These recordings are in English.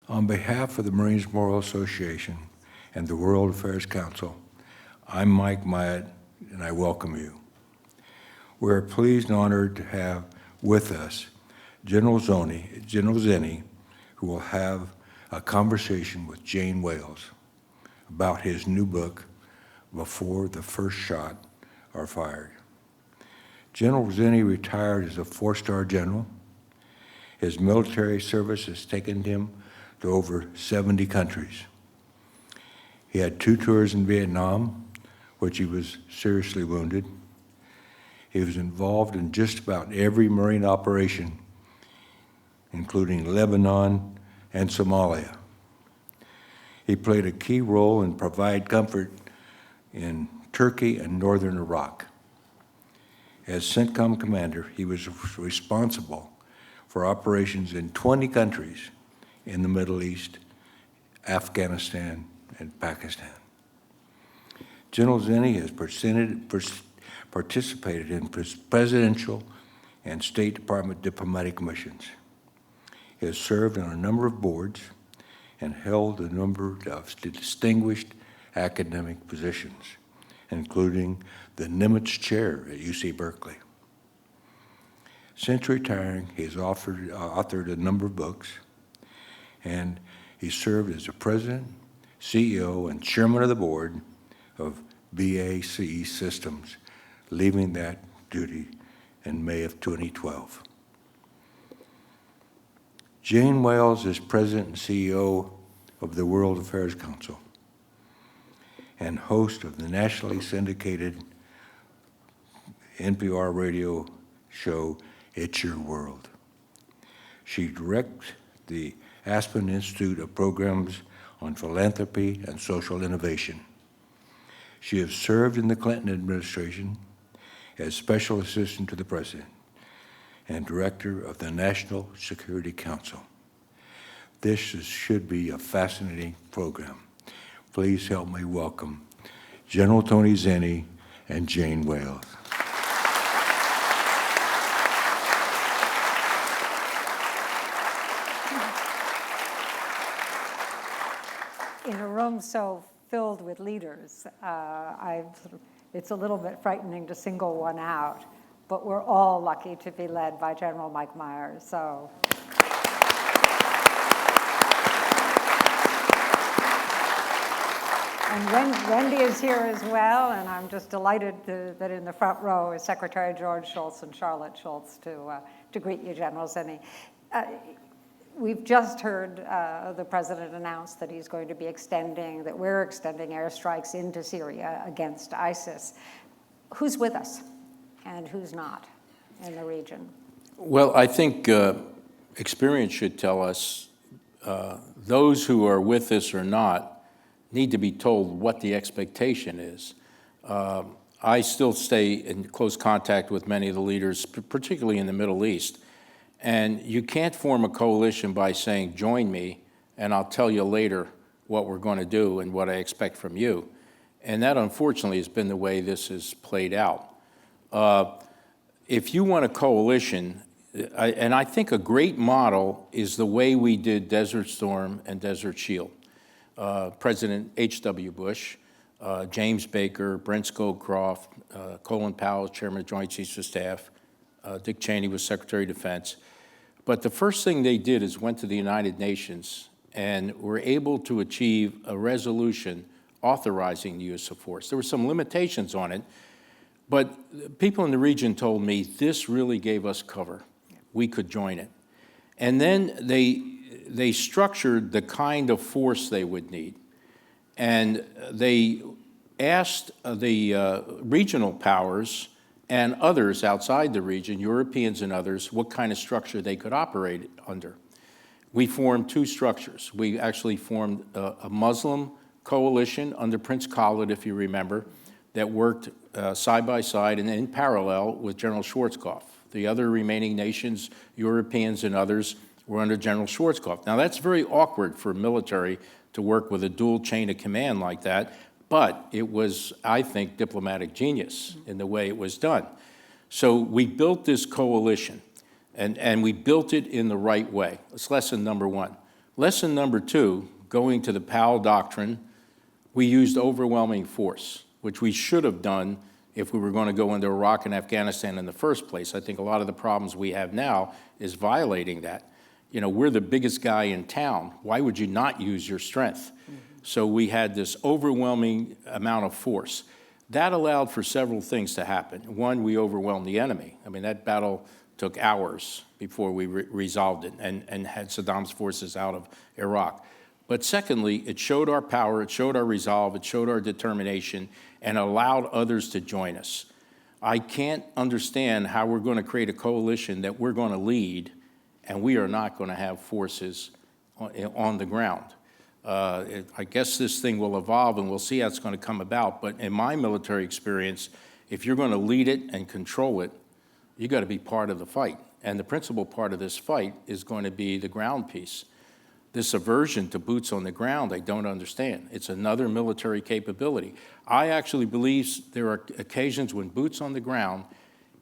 On behalf of the Marines Memorial Association and the World Affairs Council, I'm Mike Myatt, and I welcome you. We're pleased and honored to have with us General Zinni, who will have a conversation with Jane Wales about his new book, Before the First Shot Are Fired. General Zinni retired as a four-star general. His military service has taken him to over 70 countries. He had 2 tours in Vietnam, which he was seriously wounded. He was involved in just about every Marine operation, including Lebanon and Somalia. He played a key role in providing comfort in Turkey and northern Iraq. As CENTCOM commander, he was responsible for operations in 20 countries in the Middle East, Afghanistan, and Pakistan. General Zinni has participated in presidential and State Department diplomatic missions. He has served on a number of boards and held a number of distinguished academic positions, including the Nimitz Chair at UC Berkeley. Since retiring, he has authored a number of books, and he served as the president, CEO, and chairman of the board of BACE Systems, leaving that duty in May of 2012. Jane Wales is president and CEO of the World Affairs Council and host of the nationally syndicated NPR radio show, It's Your World. She directs the Aspen Institute of Programs on Philanthropy and Social Innovation. She has served in the Clinton administration as Special Assistant to the President and Director of the National Security Council. This should be a fascinating program. Please help me welcome General Tony Zinni and Jane Wales. In a room so filled with leaders, it's a little bit frightening to single one out, but we're all lucky to be led by General Mike Myers. So. And Wendy is here as well, and I'm just delighted that in the front row is Secretary George Shultz and Charlotte Shultz to greet you, General Zinni. We've just heard the president announce that he's going to be that we're extending airstrikes into Syria against ISIS. Who's with us and who's not in the region? Well, I think experience should tell us those who are with us or not need to be told what the expectation is. I still stay in close contact with many of the leaders, particularly in the Middle East. And you can't form a coalition by saying, join me, and I'll tell you later what we're going to do and what I expect from you. And that, unfortunately, has been the way this has played out. If you want a coalition, and I think a great model is the way we did Desert Storm and Desert Shield. President H.W. Bush, James Baker, Brent Scowcroft, Colin Powell, Chairman of Joint Chiefs of Staff, Dick Cheney was Secretary of Defense. But the first thing they did is went to the United Nations and were able to achieve a resolution authorizing the use of force. There were some limitations on it, but people in the region told me this really gave us cover. We could join it. And then they structured the kind of force they would need. And they asked the regional powers and others outside the region, Europeans and others, what kind of structure they could operate under. We formed 2 structures. We actually formed a Muslim coalition under Prince Khalid, if you remember, that worked side by side and in parallel with General Schwarzkopf. The other remaining nations, Europeans and others, were under General Schwarzkopf. Now that's very awkward for military to work with a dual chain of command like that, but it was, I think, diplomatic genius in the way it was done. So we built this coalition, and we built it in the right way. That's lesson number 1. Lesson number 2, going to the Powell Doctrine, we used overwhelming force, which we should have done if we were going to go into Iraq and Afghanistan in the first place. I think a lot of the problems we have now is violating that. You know, we're the biggest guy in town. Why would you not use your strength? So we had this overwhelming amount of force. That allowed for several things to happen. One, we overwhelmed the enemy. I mean, that battle took hours before we resolved it and had Saddam's forces out of Iraq. But secondly, it showed our power, it showed our resolve, it showed our determination, and allowed others to join us. I can't understand how we're going to create a coalition that we're going to lead, and we are not going to have forces on the ground. I guess this thing will evolve, and we'll see how it's going to come about. But in my military experience, if you're going to lead it and control it, you got to be part of the fight. And the principal part of this fight is going to be the ground piece. This aversion to boots on the ground, I don't understand. It's another military capability. I actually believe there are occasions when boots on the ground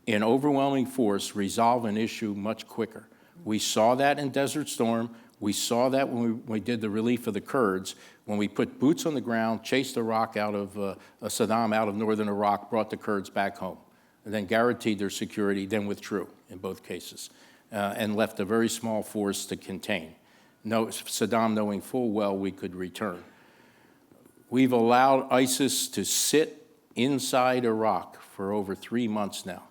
in overwhelming force resolve an issue much quicker. We saw that in Desert Storm. We saw that when we did the relief of the Kurds, when we put boots on the ground, chased Iraq out of Saddam out of northern Iraq, brought the Kurds back home, and then guaranteed their security, then withdrew in both cases, and left a very small force to contain. Saddam knowing full well we could return. We've allowed ISIS to sit inside Iraq for over 3 months now,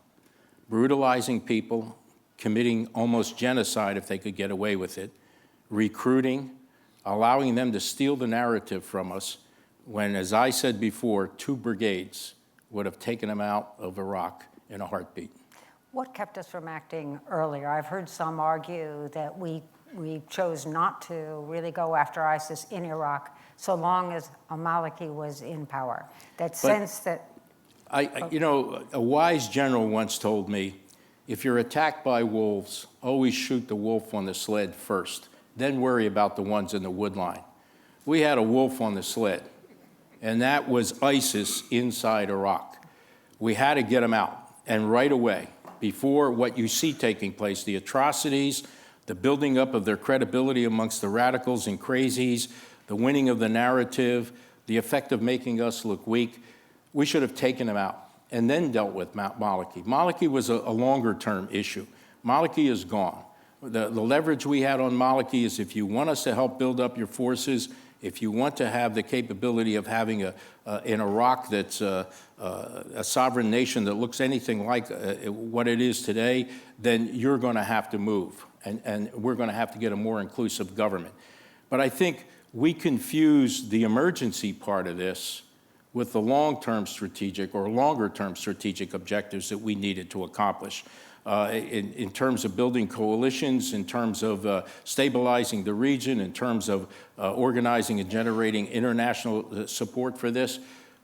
brutalizing people, committing almost genocide if they could get away with it, recruiting, allowing them to steal the narrative from us when, as I said before, 2 brigades would have taken them out of Iraq in a heartbeat. What kept us from acting earlier? I've heard some argue that we chose not to really go after ISIS in Iraq so long as al-Maliki was in power. That sense that... You know, a wise general once told me, if you're attacked by wolves, always shoot the wolf on the sled first, then worry about the ones in the wood line. We had a wolf on the sled, and that was ISIS inside Iraq. We had to get them out, and right away, before what you see taking place, the atrocities, the building up of their credibility amongst the radicals and crazies, the winning of the narrative, the effect of making us look weak, we should have taken them out and then dealt with Maliki. Maliki was a longer-term issue. Maliki is gone. The leverage we had on Maliki is if you want us to help build up your forces, if you want to have the capability of having in Iraq that's a sovereign nation that looks anything like what it is today, then you're going to have to move, and we're going to have to get a more inclusive government. But I think we confuse the emergency part of this with the long-term strategic or longer-term strategic objectives that we needed to accomplish. In terms of building coalitions, in terms of stabilizing the region, in terms of organizing and generating international support for this.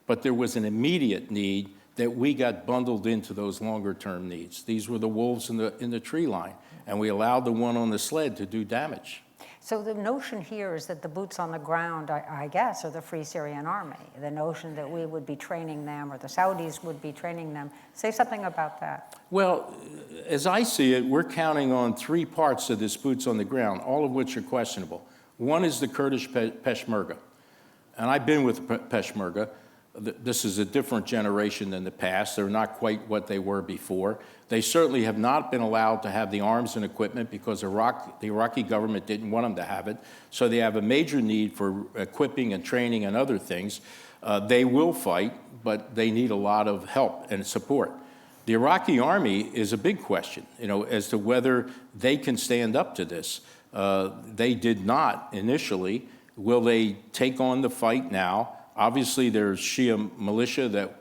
But there was an immediate need that we got bundled into those longer-term needs. These were the wolves in the tree line, and we allowed the one on the sled to do damage. So the notion here is that the boots on the ground, I guess, are the Free Syrian Army. The notion that we would be training them or the Saudis would be training them. Say something about that. Well, as I see it, we're counting on 3 parts of this boots on the ground, all of which are questionable. One is the Kurdish Peshmerga. And I've been with Peshmerga. This is a different generation than the past. They're not quite what they were before. They certainly have not been allowed to have the arms and equipment because the Iraqi government didn't want them to have it. So they have a major need for equipping and training and other things. They will fight, but they need a lot of help and support. The Iraqi army is a big question, as to whether they can stand up to this. They did not initially. Will they take on the fight now? Obviously, there's Shia militia that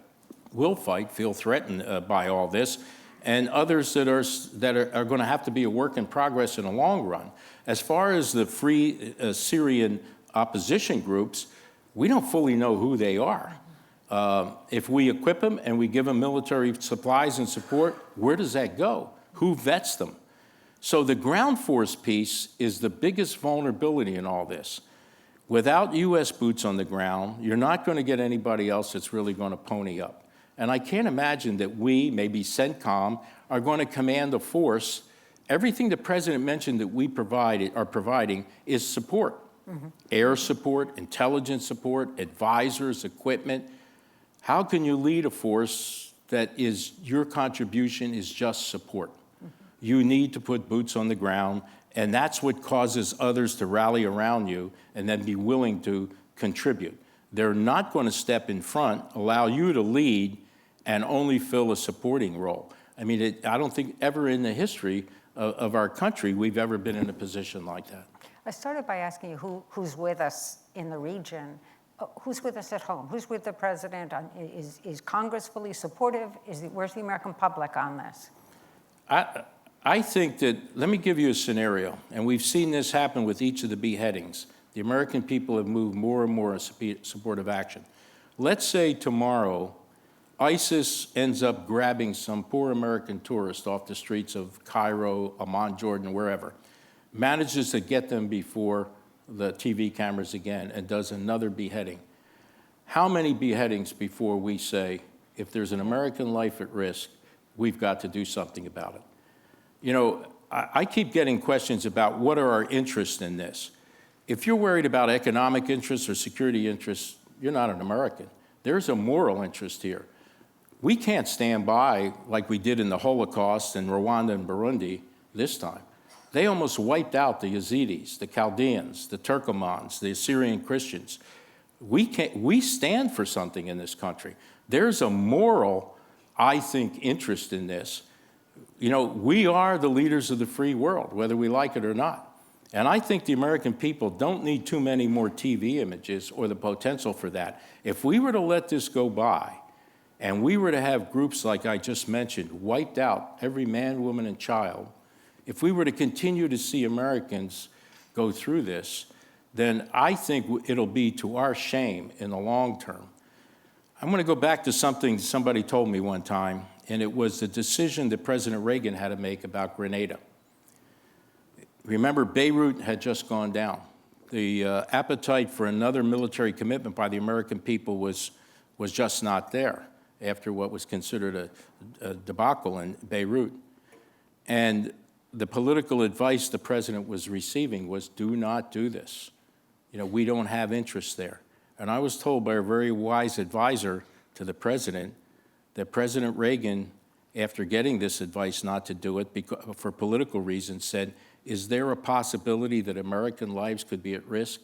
will fight, feel threatened by all this, and others that are going to have to be a work in progress in the long run. As far as the Free Syrian opposition groups, we don't fully know who they are. If we equip them and we give them military supplies and support, where does that go? Who vets them? So the ground force piece is the biggest vulnerability in all this. Without U.S. boots on the ground, you're not going to get anybody else that's really going to pony up. And I can't imagine that we, maybe CENTCOM, are going to command a force Everything the president mentioned that we are providing is support. Air support, intelligence support, advisors, equipment. How can you lead a force that is, your contribution is just support? You need to put boots on the ground, and that's what causes others to rally around you and then be willing to contribute. They're not going to step in front, allow you to lead, and only fill a supporting role. I mean, I don't think ever in the history of our country we've ever been in a position like that. I started by asking you who's with us in the region. Who's with us at home? Who's with the president? Is Congress fully supportive? Where's the American public on this? I think that, let me give you a scenario, and we've seen this happen with each of the beheadings. The American people have moved more and more in supportive action. Let's say tomorrow, ISIS ends up grabbing some poor American tourist off the streets of Cairo, Amman, Jordan, wherever, manages to get them before the TV cameras again and does another beheading. How many beheadings before we say, if there's an American life at risk, we've got to do something about it? You know, I keep getting questions about what are our interests in this. If you're worried about economic interests or security interests, you're not an American. There's a moral interest here. We can't stand by like we did in the Holocaust in Rwanda and Burundi this time. They almost wiped out the Yazidis, the Chaldeans, the Turkomans, the Syrian Christians. We stand for something in this country. There's a moral, I think, interest in this. You know, we are the leaders of the free world, whether we like it or not. And I think the American people don't need too many more TV images or the potential for that. If we were to let this go by, and we were to have groups like I just mentioned, wiped out every man, woman, and child, if we were to continue to see Americans go through this, then I think it'll be to our shame in the long term. I'm going to go back to something somebody told me one time, and it was the decision that President Reagan had to make about Grenada. Remember, Beirut had just gone down. The appetite for another military commitment by the American people was just not there after what was considered a debacle in Beirut. And the political advice the president was receiving was, do not do this. You know, we don't have interest there. And I was told by a very wise advisor to the president that President Reagan, after getting this advice not to do it for political reasons, said, is there a possibility that American lives could be at risk?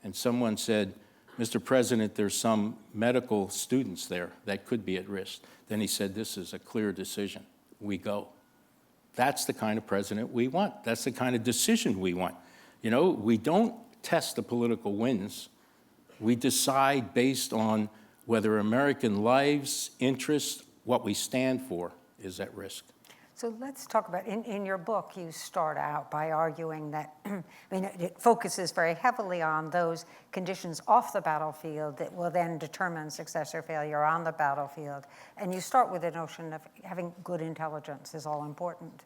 And someone said, Mr. President, there's some medical students there that could be at risk. Then he said, this is a clear decision. We go. That's the kind of president we want. That's the kind of decision we want. You know, we don't test the political winds. We decide based on whether American lives, interests, what we stand for is at risk. So let's talk about, in your book, you start out by arguing that, I mean, it focuses very heavily on those conditions off the battlefield that will then determine success or failure on the battlefield. And you start with the notion of having good intelligence is all important.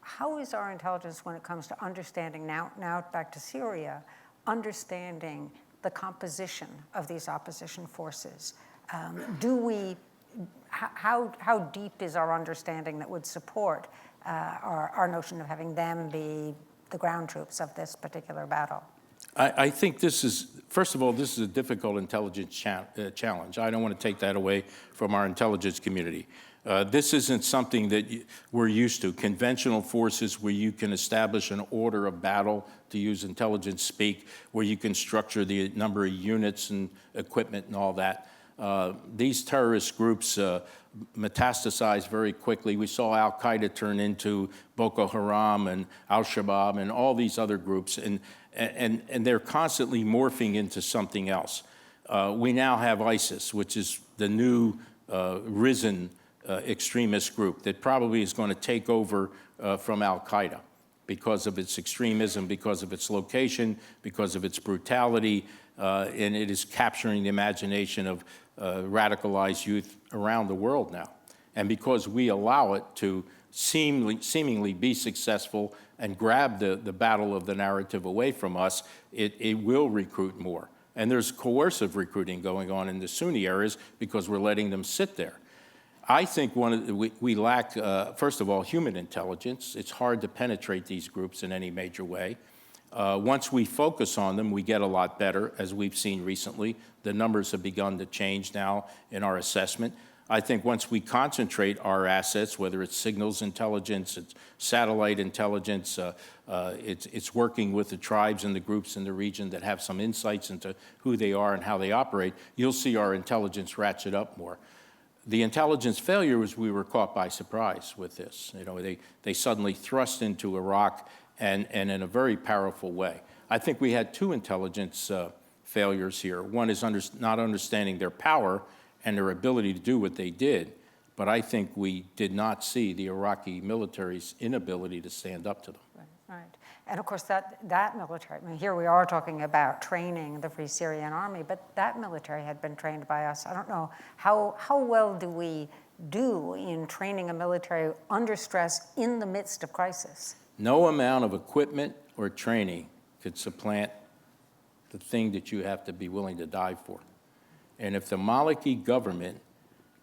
How is our intelligence when it comes to understanding, now back to Syria, understanding the composition of these opposition forces? How deep is our understanding that would support our notion of having them be the ground troops of this particular battle? I think this is, first of all, this is a difficult intelligence challenge. I don't want to take that away from our intelligence community. This isn't something that we're used to. Conventional forces where you can establish an order of battle, to use intelligence speak, where you can structure the number of units and equipment and all that. These terrorist groups metastasize very quickly. We saw Al-Qaeda turn into Boko Haram and Al-Shabaab and all these other groups, and they're constantly morphing into something else. We now have ISIS, which is the new risen extremist group that probably is going to take over from Al-Qaeda because of its extremism, because of its location, because of its brutality, and it is capturing the imagination of radicalized youth around the world now. And because we allow it to seemingly be successful and grab the battle of the narrative away from us, it will recruit more. And there's coercive recruiting going on in the Sunni areas because we're letting them sit there. I think we lack, first of all, human intelligence. It's hard to penetrate these groups in any major way. Once we focus on them, we get a lot better, as we've seen recently. The numbers have begun to change now in our assessment. I think once we concentrate our assets, whether it's signals intelligence, it's satellite intelligence, it's working with the tribes and the groups in the region that have some insights into who they are and how they operate, you'll see our intelligence ratchet up more. The intelligence failure was we were caught by surprise with this. You know, they suddenly thrust into Iraq and in a very powerful way. I think we had two intelligence failures here. One is not understanding their power and their ability to do what they did, but I think we did not see the Iraqi military's inability to stand up to them. Right. And of course, that military, I mean, here we are talking about training the Free Syrian Army, but that military had been trained by us. I don't know, how well do we do in training a military under stress in the midst of crisis? No amount of equipment or training could supplant the thing that you have to be willing to die for. And if the Maliki government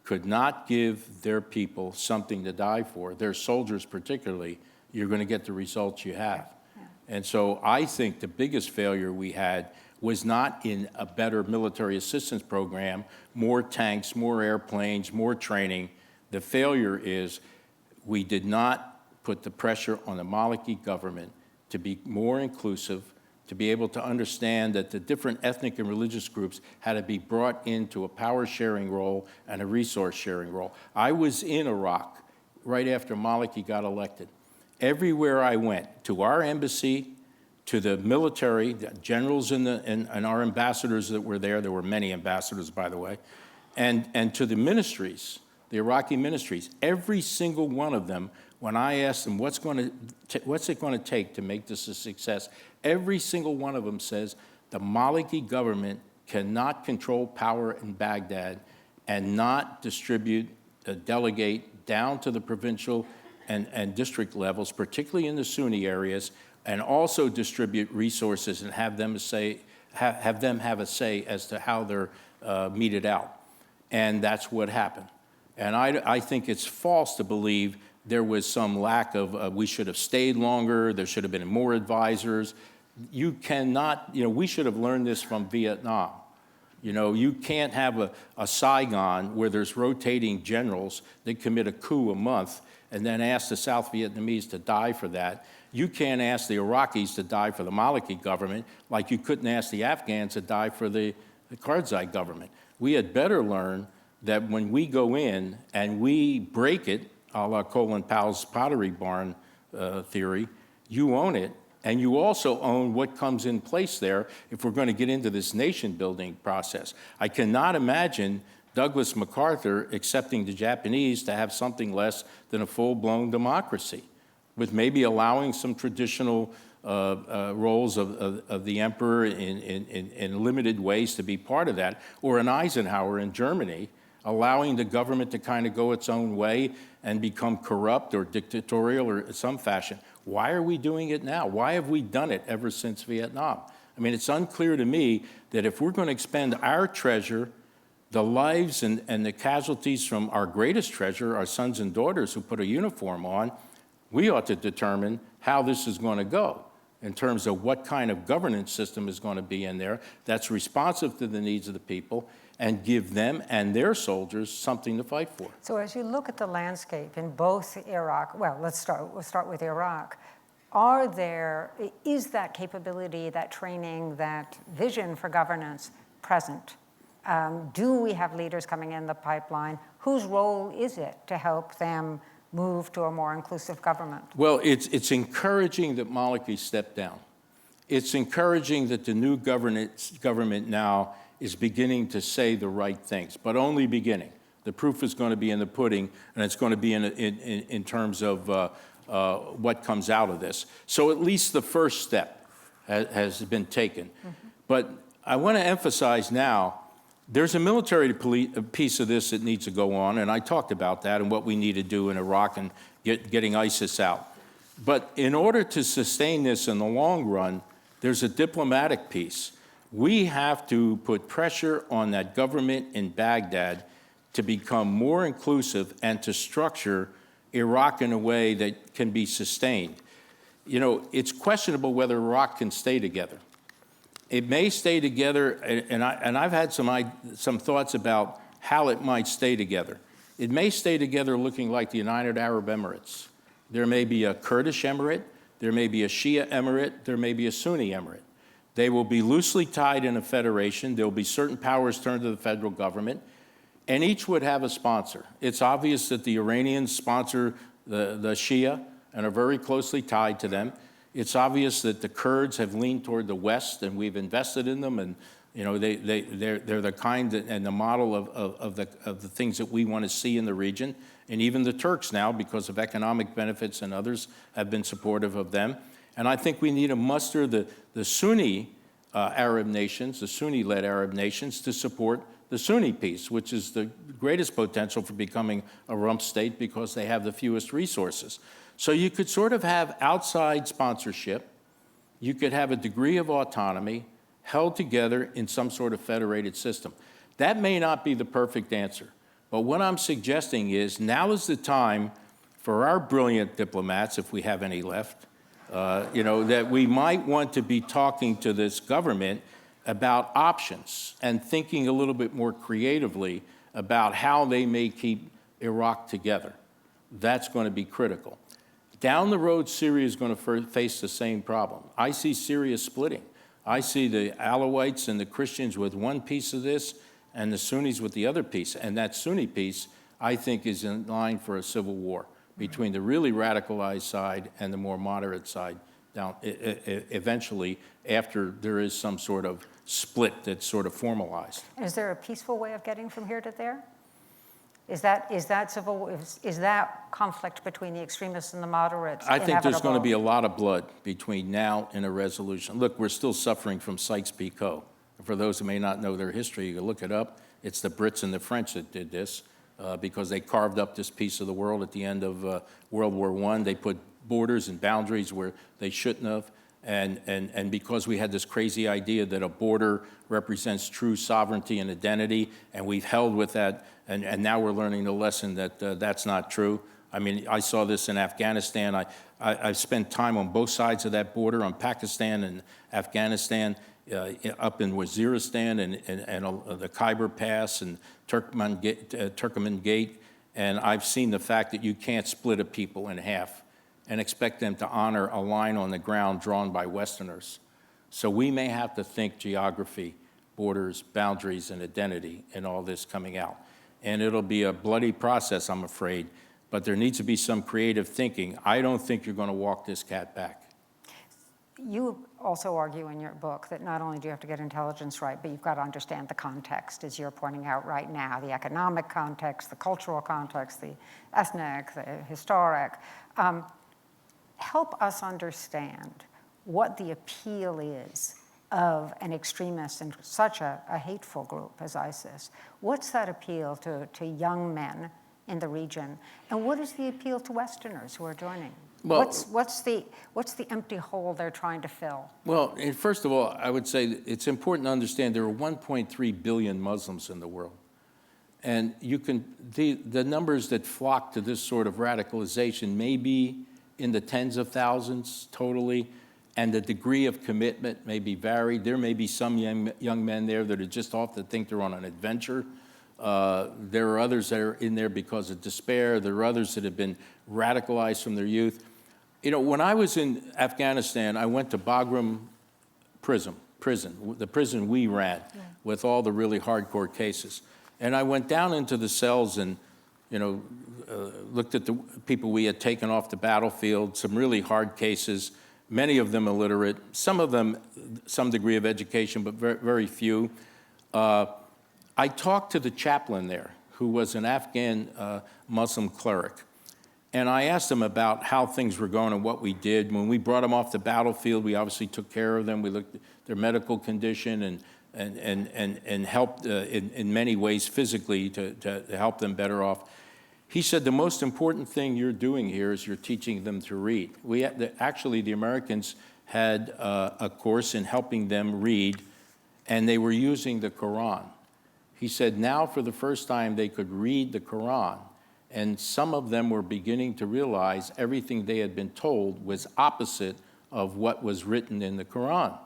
could not give their people something to die for, their soldiers particularly, you're going to get the results you have. Yeah. And so I think the biggest failure we had was not in a better military assistance program, more tanks, more airplanes, more training. The failure is we did not put the pressure on the Maliki government to be more inclusive, to be able to understand that the different ethnic and religious groups had to be brought into a power-sharing role and a resource-sharing role. I was in Iraq right after Maliki got elected. Everywhere I went, to our embassy, to the military, the generals and our ambassadors that were there were many ambassadors, by the way, and to the ministries, the Iraqi ministries, every single one of them, when I asked them, what's it going to take to make this a success, every single one of them says the Maliki government cannot control power in Baghdad and not distribute, delegate down to the provincial and district levels, particularly in the Sunni areas, and also distribute resources and have them have a say as to how they're meted out. And that's what happened. And I think it's false to believe there was some lack of, we should have stayed longer, there should have been more advisors. You cannot, we should have learned this from Vietnam. You can't have a Saigon where there's rotating generals that commit a coup a month and then ask the South Vietnamese to die for that. You can't ask the Iraqis to die for the Maliki government like you couldn't ask the Afghans to die for the Karzai government. We had better learn that when we go in and we break it, a la Colin Powell's Pottery Barn theory, you own it, and you also own what comes in place there if we're going to get into this nation-building process. I cannot imagine Douglas MacArthur accepting the Japanese to have something less than a full-blown democracy, with maybe allowing some traditional roles of the emperor in limited ways to be part of that, or an Eisenhower in Germany, allowing the government to kind of go its own way and become corrupt or dictatorial or some fashion. Why are we doing it now? Why have we done it ever since Vietnam? I mean, it's unclear to me that if we're going to expend our treasure, the lives and the casualties from our greatest treasure, our sons and daughters who put a uniform on, we ought to determine how this is going to go in terms of what kind of governance system is going to be in there that's responsive to the needs of the people and give them and their soldiers something to fight for. So as you look at the landscape in both Iraq, well, we'll start with Iraq. Is that capability, that training, that vision for governance present? Do we have leaders coming in the pipeline? Whose role is it to help them move to a more inclusive government? Well, it's encouraging that Maliki stepped down. It's encouraging that the new government now is beginning to say the right things, but only beginning. The proof is going to be in the pudding, and it's going to be in terms of what comes out of this. So at least the first step has been taken. Mm-hmm. But I want to emphasize now, there's a military piece of this that needs to go on, and I talked about that and what we need to do in Iraq and getting ISIS out. But in order to sustain this in the long run, there's a diplomatic piece. We have to put pressure on that government in Baghdad to become more inclusive and to structure Iraq in a way that can be sustained. You know, it's questionable whether Iraq can stay together. It may stay together, and I've had some thoughts about how it might stay together. It may stay together looking like the United Arab Emirates. There may be a Kurdish emirate, there may be a Shia emirate, there may be a Sunni emirate. They will be loosely tied in a federation. There will be certain powers turned to the federal government, and each would have a sponsor. It's obvious that the Iranians sponsor the Shia and are very closely tied to them. It's obvious that the Kurds have leaned toward the West, and we've invested in them, and you know, they're the kind and the model of the things that we want to see in the region. And even the Turks now, because of economic benefits and others, have been supportive of them. And I think we need to muster the Sunni Arab nations, the Sunni-led Arab nations, to support the Sunni piece, which is the greatest potential for becoming a rump state because they have the fewest resources. So you could sort of have outside sponsorship. You could have a degree of autonomy held together in some sort of federated system. That may not be the perfect answer, but what I'm suggesting is now is the time for our brilliant diplomats, if we have any left, you know, that we might want to be talking to this government about options and thinking a little bit more creatively about how they may keep Iraq together. That's going to be critical. Down the road, Syria is going to face the same problem. I see Syria splitting. I see the Alawites and the Christians with one piece of this and the Sunnis with the other piece. And that Sunni piece, I think, is in line for a civil war between the really radicalized side and the more moderate side down eventually after there is some sort of split that's sort of formalized. Is there a peaceful way of getting from here to there? Is that conflict between the extremists and the moderates I think there's going to be a inevitable? lot of blood between now and a resolution. Look, we're still suffering from Sykes-Picot. For those who may not know their history, you can look it up. It's the Brits and the French that did this because they carved up this piece of the world at the end of World War I. They put borders and boundaries where they shouldn't have. And because we had this crazy idea that a border represents true sovereignty and identity, and we've held with that, and now we're learning the lesson that that's not true. I mean, I saw this in Afghanistan. I've spent time on both sides of that border, on Pakistan and Afghanistan, up in Waziristan and the Khyber Pass and Turkmen Gate, and I've seen the fact that you can't split a people in half and expect them to honor a line on the ground drawn by Westerners. So we may have to think geography, borders, boundaries, and identity in all this coming out. And it'll be a bloody process, I'm afraid, but there needs to be some creative thinking. I don't think you're going to walk this cat back. You also argue in your book that not only do you have to get intelligence right, but you've got to understand the context, as you're pointing out right now, the economic context, the cultural context, the ethnic, the historic. Help us understand what the appeal is of an extremist and such a hateful group as ISIS. What's that appeal to young men in the region? And what is the appeal to Westerners who are joining? Well, what's the empty hole they're trying to fill? Well, and first of all, I would say it's important to understand there are 1.3 billion Muslims in the world. And you can, the numbers that flock to this sort of radicalization may be in the tens of thousands totally, and the degree of commitment may be varied. There may be some young men there that are just off to think they're on an adventure. There are others that are in there because of despair. There are others that have been radicalized from their youth. You know, when I was in Afghanistan, I went to Bagram prison, the prison we ran with all the really hardcore cases. And I went down into the cells and, you know, looked at the people we had taken off the battlefield, some really hard cases, many of them illiterate, some of them some degree of education, but very, very few. I talked to the chaplain there, who was an Afghan Muslim cleric, and I asked him about how things were going and what we did. When we brought them off the battlefield, we obviously took care of them. We looked at their medical condition and helped in many ways physically to help them better off. He said, the most important thing you're doing here is you're teaching them to read. Actually, the Americans had a course in helping them read, and they were using the Quran. He said now for the first time they could read the Quran, and some of them were beginning to realize everything they had been told was opposite of what was written in the Quran.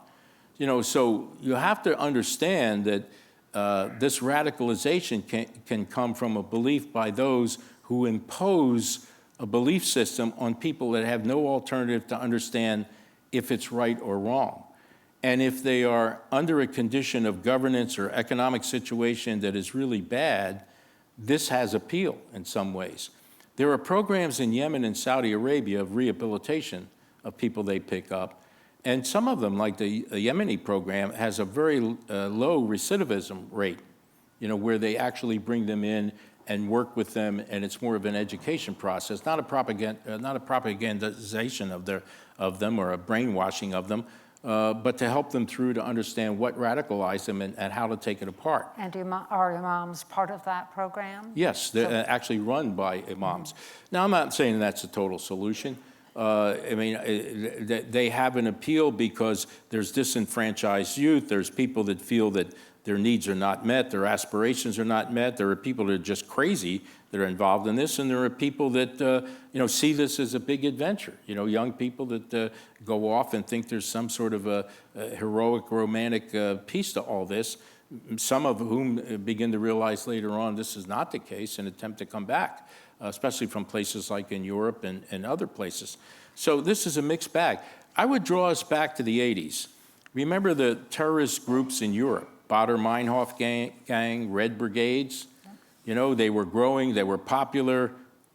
So you have to understand that this radicalization can come from a belief by those who impose a belief system on people that have no alternative to understand if it's right or wrong. And if they are under a condition of governance or economic situation that is really bad, this has appeal in some ways. There are programs in Yemen and Saudi Arabia of rehabilitation of people they pick up. And some of them, like the Yemeni program, has a very low recidivism rate, where they actually bring them in and work with them, and it's more of an education process, not a propagandization of them or a brainwashing of them, but to help them through to understand what radicalized them and how to take it apart. And are imams part of that program? Yes, they're actually run by imams. Now, I'm not saying that's a total solution. They have an appeal because there's disenfranchised youth, there's people that feel that their needs are not met, their aspirations are not met, there are people that are just crazy that are involved in this, and there are people that see this as a big adventure, young people that go off and think there's some sort of a heroic, romantic piece to all this, some of whom begin to realize later on this is not the case and attempt to come back, especially from places like in Europe and other places. So this is a mixed bag. I would draw us back to the 80s. Remember the terrorist groups in Europe, Baader-Meinhof gang, Red Brigades? They were growing, they were popular.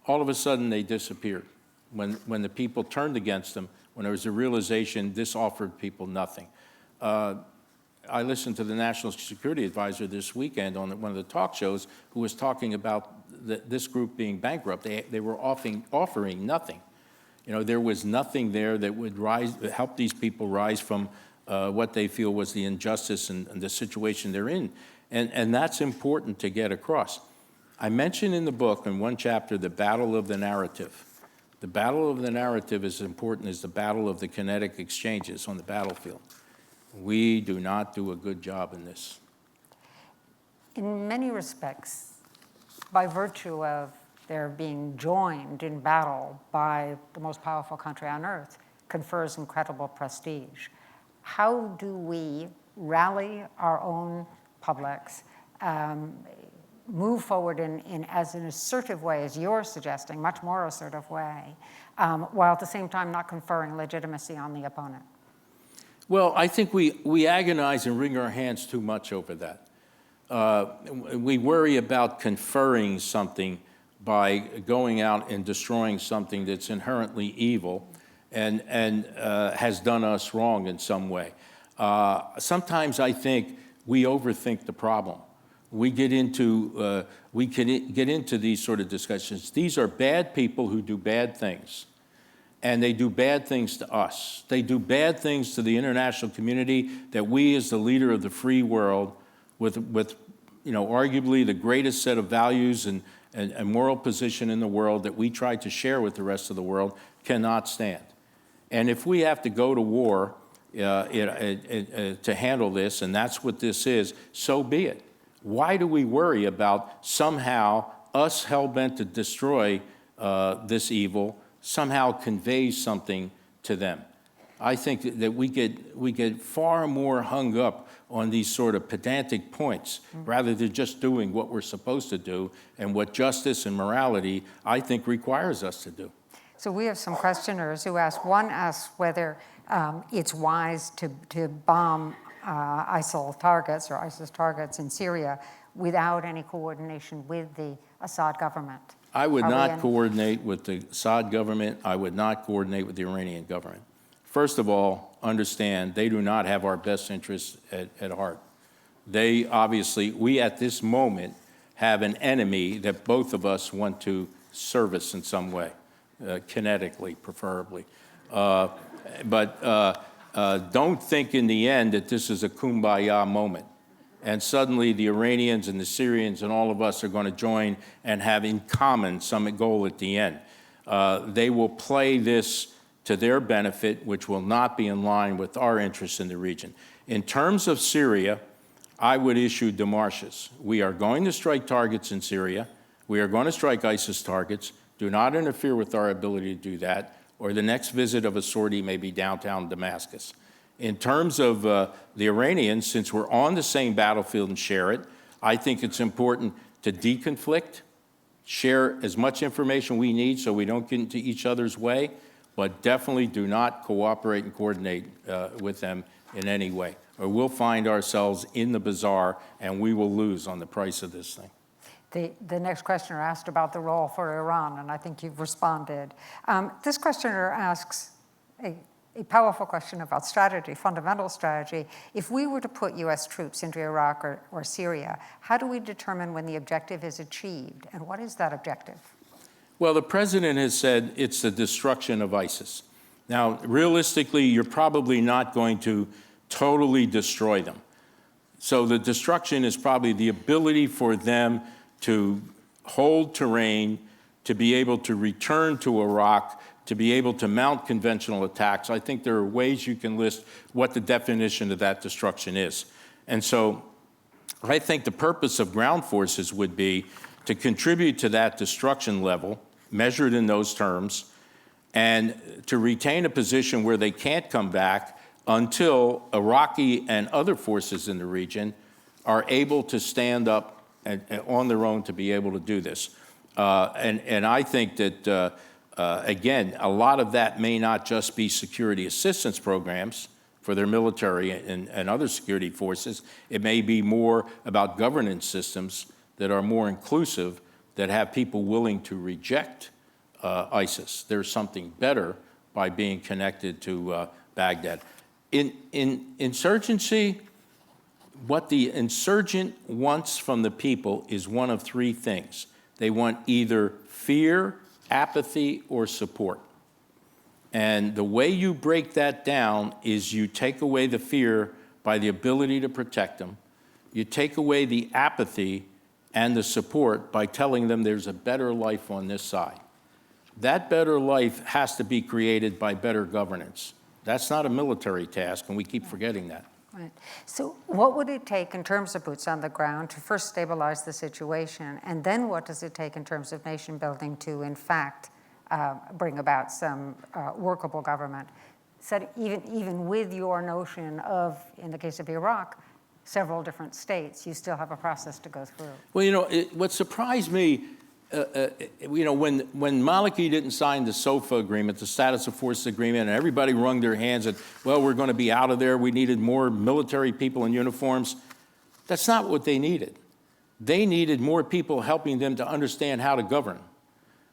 All of a sudden, they disappeared. When the people turned against them, when there was a realization this offered people nothing. I listened to the National Security Advisor this weekend on one of the talk shows who was talking about this group being bankrupt. They were offering nothing. There was nothing there that would help these people rise from what they feel was the injustice and the situation they're in. And that's important to get across. I mentioned in the book, in one chapter, the battle of the narrative. The battle of the narrative is as important as the battle of the kinetic exchanges on the battlefield. We do not do a good job in this. In many respects, by virtue of their being joined in battle by the most powerful country on earth, confers incredible prestige. How do we rally our own publics, move forward in as an assertive way as you're suggesting, much more assertive way, while at the same time not conferring legitimacy on the opponent? Well, I think we agonize and wring our hands too much over that. We worry about conferring something by going out and destroying something that's inherently evil and has done us wrong in some way. Sometimes I think we overthink the problem. We can get into these sort of discussions. These are bad people who do bad things. And they do bad things to us. They do bad things to the international community that we as the leader of the free world with arguably the greatest set of values and moral position in the world that we try to share with the rest of the world cannot stand. And if we have to go to war to handle this, and that's what this is, so be it. Why do we worry about somehow us hell-bent to destroy this evil somehow conveys something to them? I think that we get far more hung up on these sort of pedantic points rather than just doing what we're supposed to do and what justice and morality, I think, requires us to do. So we have some questioners who ask, one asks whether it's wise to bomb ISIL targets or ISIS targets in Syria without any coordination with the Assad government. I would not coordinate with the Assad government. I would not coordinate with the Iranian government. First of all, understand they do not have our best interests at heart. They obviously, we at this moment have an enemy that both of us want to service in some way, kinetically, preferably. But don't think in the end that this is a kumbaya moment. And suddenly the Iranians and the Syrians and all of us are going to join and have in common some goal at the end. They will play this to their benefit, which will not be in line with our interests in the region. In terms of Syria, I would issue demarches. We are going to strike targets in Syria. We are going to strike ISIS targets. Do not interfere with our ability to do that, or the next visit of a sortie may be downtown Damascus. In terms of the Iranians, since we're on the same battlefield and share it, I think it's important to deconflict, share as much information we need so we don't get into each other's way, but definitely do not cooperate and coordinate with them in any way, or we'll find ourselves in the bazaar and we will lose on the price of this thing. The next questioner asked about the role for Iran, and I think you've responded. This questioner asks a powerful question about strategy, fundamental strategy. If we were to put US troops into Iraq or Syria, how do we determine when the objective is achieved, and what is that objective? Well, the president has said it's the destruction of ISIS. Now, realistically, you're probably not going to totally destroy them. So the destruction is probably the ability for them to hold terrain, to be able to return to Iraq, to be able to mount conventional attacks. I think there are ways you can list what the definition of that destruction is. And so I think the purpose of ground forces would be to contribute to that destruction level, measured in those terms, and to retain a position where they can't come back until Iraqi and other forces in the region are able to stand up on their own to be able to do this. And I think that, again, a lot of that may not just be security assistance programs for their military and other security forces. It may be more about governance systems that are more inclusive, that have people willing to reject ISIS. There's something better by being connected to Baghdad. In insurgency, what the insurgent wants from the people is one of three things. They want either fear, apathy, or support. And the way you break that down is you take away the fear by the ability to protect them. You take away the apathy and the support by telling them there's a better life on this side. That better life has to be created by better governance. That's not a military task, and we keep forgetting that. Right. So what would it take in terms of boots on the ground to first stabilize the situation, and then what does it take in terms of nation building to, in fact, bring about some workable government? So even with your notion of, in the case of Iraq, several different states, you still have a process to go through. Well, you know, what surprised me, you know, when Maliki didn't sign the SOFA agreement, the Status of Forces agreement, and everybody wrung their hands and, well, we're going to be out of there. We needed more military people in uniforms. That's not what they needed. They needed more people helping them to understand how to govern.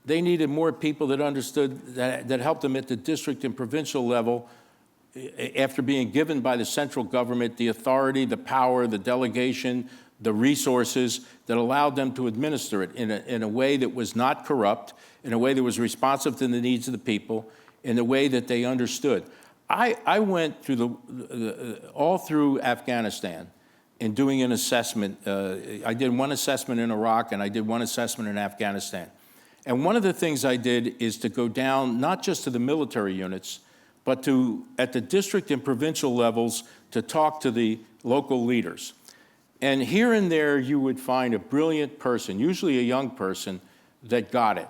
They needed more people that understood, that helped them at the district and provincial level after being given by the central government the authority, the power, the delegation, the resources that allowed them to administer it in a way that was not corrupt, in a way that was responsive to the needs of the people, in a way that they understood. I went through all through Afghanistan in doing an assessment. I did one assessment in Iraq and I did one assessment in Afghanistan. And one of the things I did is to go down not just to the military units, but to, at the district and provincial levels, to talk to the local leaders. And here and there, you would find a brilliant person, usually a young person, that got it.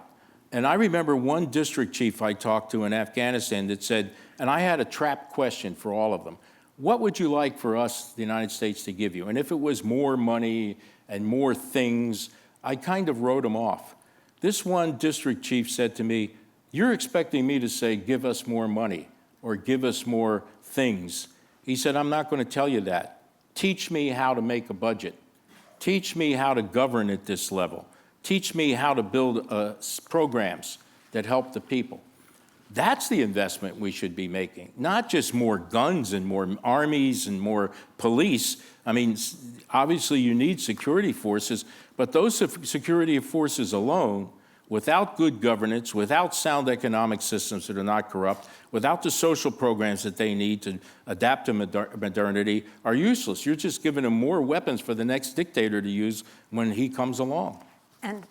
And I remember one district chief I talked to in Afghanistan that said, and I had a trap question for all of them, what would you like for us, the United States, to give you? And if it was more money and more things, I kind of wrote them off. This one district chief said to me, you're expecting me to say, give us more money or give us more things. He said, I'm not going to tell you that. Teach me how to make a budget. Teach me how to govern at this level. Teach me how to build programs that help the people. That's the investment we should be making, not just more guns and more armies and more police. I mean, obviously you need security forces, but those security forces alone, without good governance, without sound economic systems that are not corrupt, without the social programs that they need to adapt to modernity, are useless. You're just giving them more weapons for the next dictator to use when he comes along. And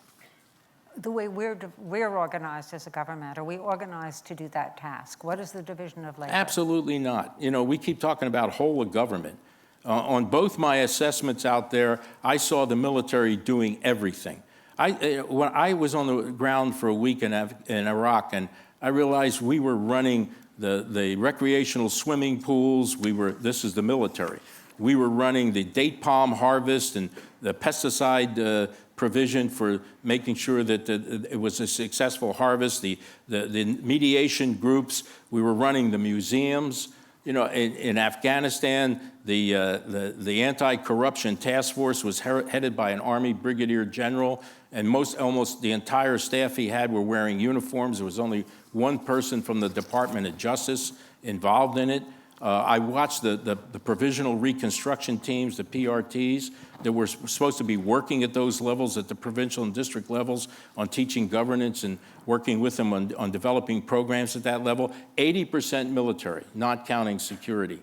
the way we're organized as a government, are we organized to do that task? What is the division of labor? Absolutely not. You know, we keep talking about whole of government. On both my assessments out there, I saw the military doing everything. When I was on the ground for a week in Iraq, and I realized we were running the recreational swimming pools. This is the military. We were running the date palm harvest and the pesticide provision for making sure that it was a successful harvest. The mediation groups. We were running the museums. In Afghanistan, the anti-corruption task force was headed by an Army brigadier general, and almost the entire staff he had were wearing uniforms. There was only one person from the Department of Justice involved in it. I watched the provisional reconstruction teams, the PRTs, that were supposed to be working at those levels, at the provincial and district levels, on teaching governance and working with them on developing programs at that level. 80% military, not counting security.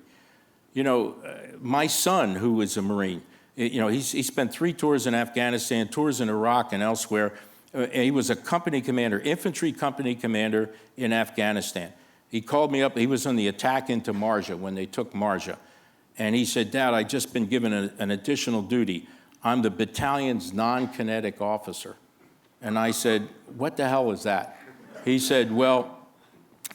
My son, who is a Marine, he spent 3 tours in Afghanistan, tours in Iraq and elsewhere. He was a company commander, infantry company commander in Afghanistan. He called me up. He was on the attack into Marja when they took Marja. And he said, "Dad, I've just been given an additional duty. I'm the battalion's non-kinetic officer." And I said, "What the hell is that?" He said, "Well,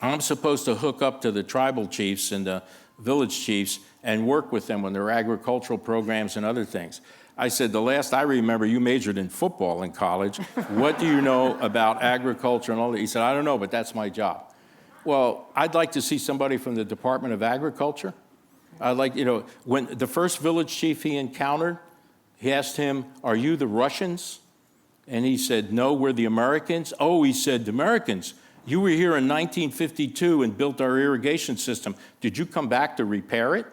I'm supposed to hook up to the tribal chiefs and the village chiefs and work with them on their agricultural programs and other things." I said, "The last I remember, you majored in football in college. What do you know about agriculture and all that?" He said, "I don't know, but that's my job." Well, I'd like to see somebody from the Department of Agriculture. When the first village chief he encountered, he asked him, "Are you the Russians?" And he said, "No, we're the Americans." "Oh," he said, "the Americans, you were here in 1952 and built our irrigation system. Did you come back to repair it?"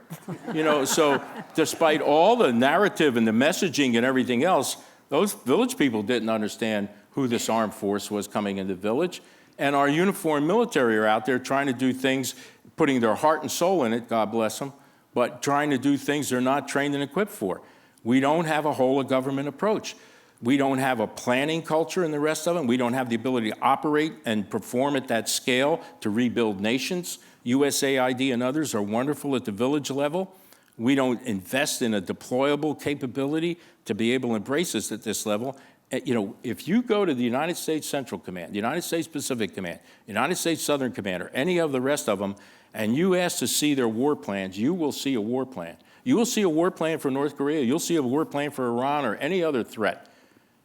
So despite all the narrative and the messaging and everything else, those village people didn't understand who this armed force was coming into the village. And our uniformed military are out there trying to do things, putting their heart and soul in it, God bless them, but trying to do things they're not trained and equipped for. We don't have a whole-of-government approach. We don't have a planning culture in the rest of them. We don't have the ability to operate and perform at that scale to rebuild nations. USAID and others are wonderful at the village level. We don't invest in a deployable capability to be able to embrace this at this level. If you go to the United States Central Command, the United States Pacific Command, United States Southern Command, or any of the rest of them, and you ask to see their war plans, you will see a war plan. You will see a war plan for North Korea. You'll see a war plan for Iran or any other threat.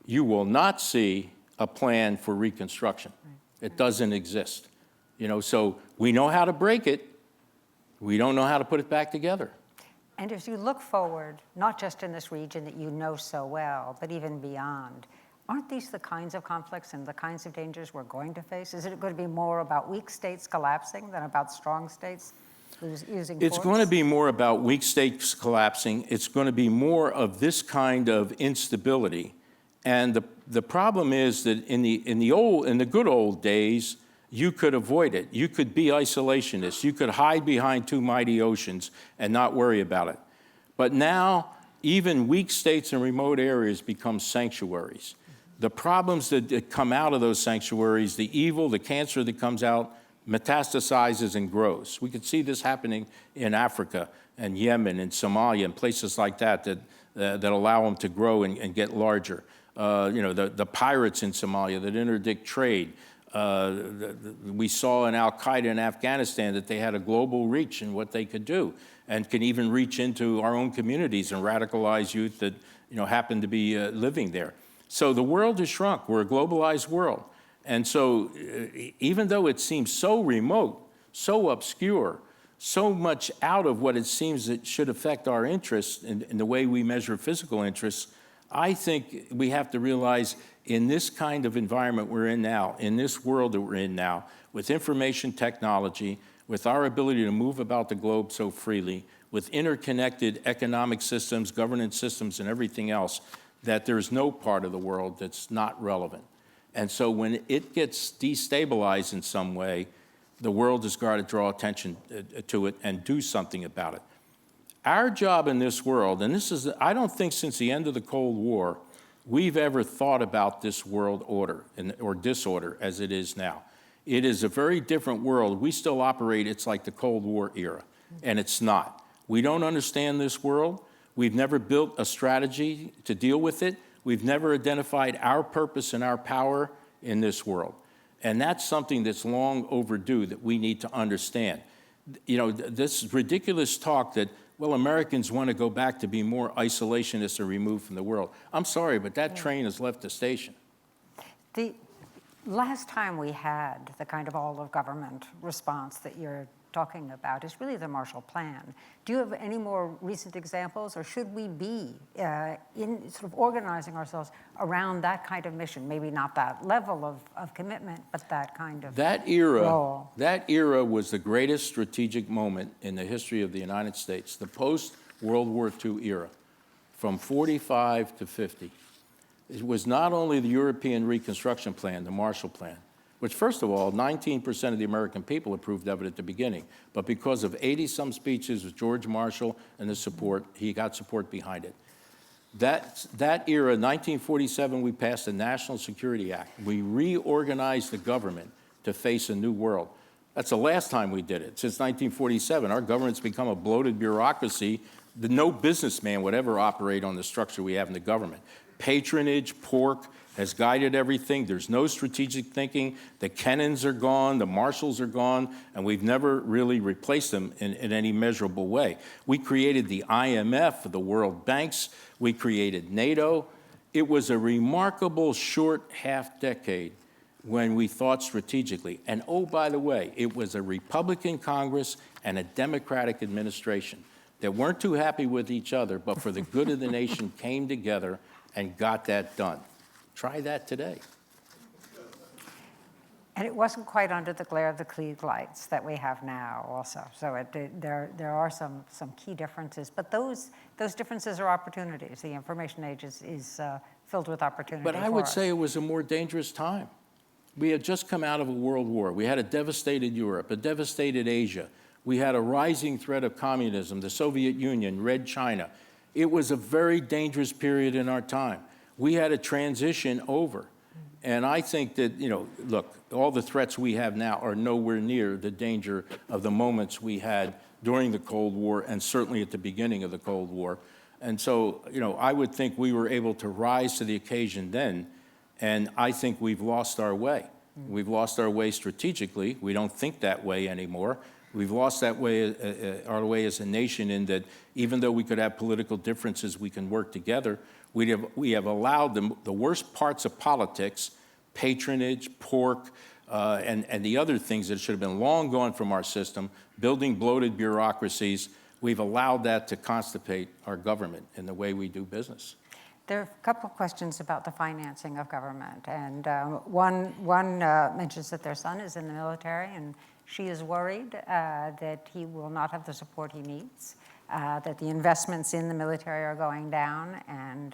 You will not see a plan for reconstruction. It doesn't exist. So we know how to break it. We don't know how to put it back together. And as you look forward, not just in this region that you know so well, but even beyond, aren't these the kinds of conflicts and the kinds of dangers we're going to face? Is it going to be more about weak states collapsing than about strong states using force? It's going to be more about weak states collapsing. It's going to be more of this kind of instability. And the problem is that in the good old days, you could avoid it. You could be isolationist. You could hide behind 2 mighty oceans and not worry about it. But now, even weak states in remote areas become sanctuaries. The problems that come out of those sanctuaries, the evil, the cancer that comes out, metastasizes and grows. We could see this happening in Africa and Yemen and Somalia and places like that allow them to grow and get larger. The pirates in Somalia that interdict trade. We saw in Al-Qaeda in Afghanistan that they had a global reach in what they could do and can even reach into our own communities and radicalize youth that happen to be living there. So the world has shrunk. We're a globalized world. And so even though it seems so remote, so obscure, so much out of what it seems it should affect our interests in the way we measure physical interests, I think we have to realize in this kind of environment we're in now, in this world that we're in now, with information technology, with our ability to move about the globe so freely, with interconnected economic systems, governance systems, and everything else, that there's no part of the world that's not relevant. And so when it gets destabilized in some way, the world has got to draw attention to it and do something about it. Our job in this world, and this is, I don't think since the end of the Cold War, we've ever thought about this world order or disorder as it is now. It is a very different world. We still operate, it's like the Cold War era, and it's not. We don't understand this world. We've never built a strategy to deal with it. We've never identified our purpose and our power in this world. And that's something that's long overdue that we need to understand. You know, this ridiculous talk that, well, Americans want to go back to be more isolationist or removed from the world. I'm sorry, but that train has left the station. The last time we had the kind of all-of-government response that you're talking about is really the Marshall Plan. Do you have any more recent examples, or should we be in sort of organizing ourselves around that kind of mission? Maybe not that level of commitment, but that kind of role. That era was the greatest strategic moment in the history of the United States, the post-World War II era, from 45 to 50. It was not only the European Reconstruction Plan, the Marshall Plan, which, first of all, 19% of the American people approved of it at the beginning. But because of 80-some speeches with George Marshall and the support, he got support behind it. That era, 1947, we passed the National Security Act. We reorganized the government to face a new world. That's the last time we did it. Since 1947, our government's become a bloated bureaucracy that no businessman would ever operate on the structure we have in the government. Patronage, pork, has guided everything. There's no strategic thinking. The Kennons are gone, the Marshalls are gone, and we've never really replaced them in any measurable way. We created the IMF, the World Banks. We created NATO. It was a remarkable short half-decade when we thought strategically. And oh, by the way, it was a Republican Congress and a Democratic administration that weren't too happy with each other, but for the good of the nation came together and got that done. Try that today. And it wasn't quite under the glare of the Klieg lights that we have now also. So there are some key differences, but those differences are opportunities. The information age is filled with opportunity. But I would say it was a more dangerous time. We had just come out of a world war. We had a devastated Europe, a devastated Asia. We had a rising threat of communism, the Soviet Union, Red China. It was a very dangerous period in our time. We had a transition over. And I think that, you know, look, all the threats we have now are nowhere near the danger of the moments we had during the Cold War and certainly at the beginning of the Cold War. And so, you know, I would think we were able to rise to the occasion then, and I think we've lost our way. We've lost our way strategically. We don't think that way anymore. We've lost that way, our way as a nation, in that even though we could have political differences, we can work together. We have allowed the worst parts of politics, patronage, pork, and the other things that should have been long gone from our system, building bloated bureaucracies. We've allowed that to constipate our government in the way we do business. There are a couple of questions about the financing of government. And one mentions that their son is in the military, and she is worried that he will not have the support he needs, that the investments in the military are going down, and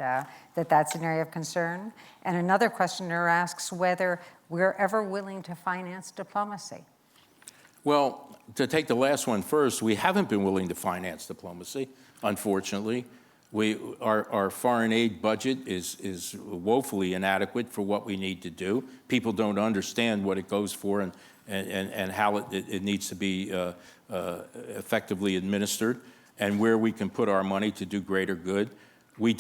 that's an area of concern. And another questioner asks whether we're ever willing to finance diplomacy. Well, to take the last one first, we haven't been willing to finance diplomacy, unfortunately. Our foreign aid budget is woefully inadequate for what we need to do. People don't understand what it goes for and how it needs to be effectively administered, and where we can put our money to do greater good. We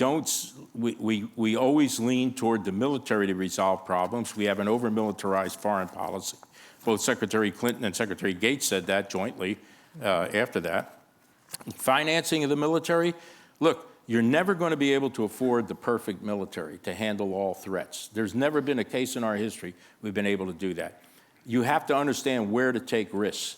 always lean toward the military to resolve problems. We have an over-militarized foreign policy. Both Secretary Clinton and Secretary Gates said that jointly after that. Financing of the military, look, you're never going to be able to afford the perfect military to handle all threats. There's never been a case in our history we've been able to do that. You have to understand where to take risks.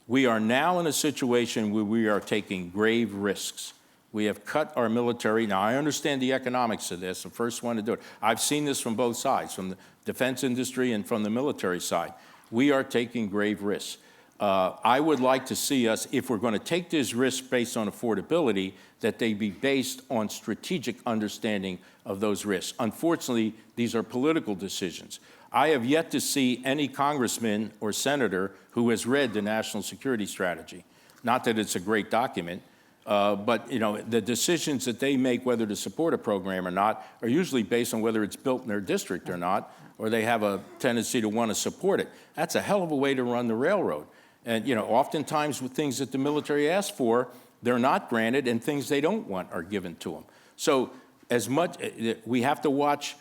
We are now in a situation where we are taking grave risks. We have cut our military. Now, I understand the economics of this, the first one to do it. I've seen this from both sides, from the defense industry and from the military side. We are taking grave risks. I would like to see us, if we're going to take these risks based on affordability, that they be based on strategic understanding of those risks. Unfortunately, these are political decisions. I have yet to see any congressman or senator who has read the National Security Strategy. Not that it's a great document, but you know, the decisions that they make whether to support a program or not are usually based on whether it's built in their district or not, or they have a tendency to want to support it. That's a hell of a way to run the railroad. And you know, oftentimes with things that the military asks for, they're not granted, and things they don't want are given to them. So as much, we have to watch,